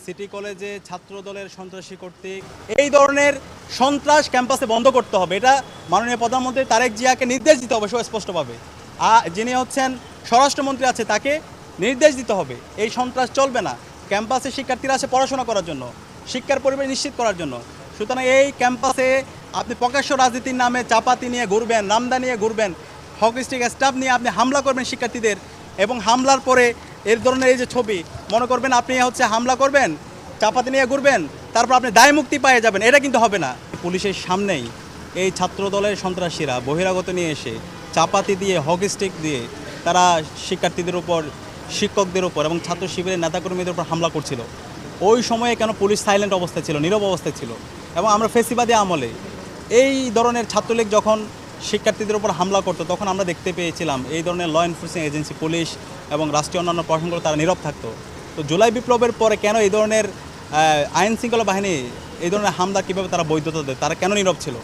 City কলেজে ছাত্র দলের সন্ত্রাসী কর্তৃক এই ধরনের সন্ত্রাস ক্যাম্পাসে বন্ধ করতে হবে, এটা মাননীয় প্রধানমন্ত্রী তারেক জিয়াকে নির্দেশ দিতে হবে সুস্পষ্টভাবে। যিনি হচ্ছেন স্বরাষ্ট্রমন্ত্রী আছে তাকে নির্দেশ দিতে হবে, এই সন্ত্রাস চলবে না। ক্যাম্পাসে শিক্ষার্থীরা আসে পড়াশোনা করার জন্য, শিক্ষার পরিবেশ নিশ্চিত করার জন্য। সুতরাং এই ক্যাম্পাসে আপনি প্রকাশ্য রাজনীতির নামে চাপাতি নিয়ে ঘুরবেন, নামদা নিয়ে ঘুরবেন, হকিস্টিক স্টাফ নিয়ে আপনি হামলা করবেন শিক্ষার্থীদের, এবং হামলার পরে এর ধরনের এই যে ছবি মনে করবেন আপনি হামলা করবেন, চাপাতি নিয়ে ঘুরবেন, তারপর আপনি দায় মুক্তি পেয়ে যাবেন, এটা কিন্তু হবে না। পুলিশের সামনেই এই ছাত্র দলের সন্ত্রাসীরা বহিরাগত নিয়ে এসে চাপাতি দিয়ে, হকিস্টিক দিয়ে তারা শিক্ষার্থীদের উপর, শিক্ষকদের উপর এবং ছাত্র শিবিরের নেতাকর্মীদের উপর হামলা করছিল। ওই সময়ে কেন পুলিশ সাইলেন্ট অবস্থায় ছিল, নীরব অবস্থায় ছিল? এবং আমরা ফেসিবাদী আমলে এই ধরনের ছাত্রলীগ যখন শিক্ষার্থীদের উপর হামলা করতো তখন আমরা দেখতে পেয়েছিলাম এই ধরনের ল এনফোর্সিং এজেন্সি, পুলিশ এবং রাষ্ট্রীয় অন্যান্য প্রশাসনগুলো তারা নীরব থাকতো। তো জুলাই বিপ্লবের পরে কেন এই ধরনের আইন শৃঙ্খলা বাহিনী এই ধরনের হামলা কীভাবে তারা বৈধতা দেয়, তারা কেন নীরব ছিল?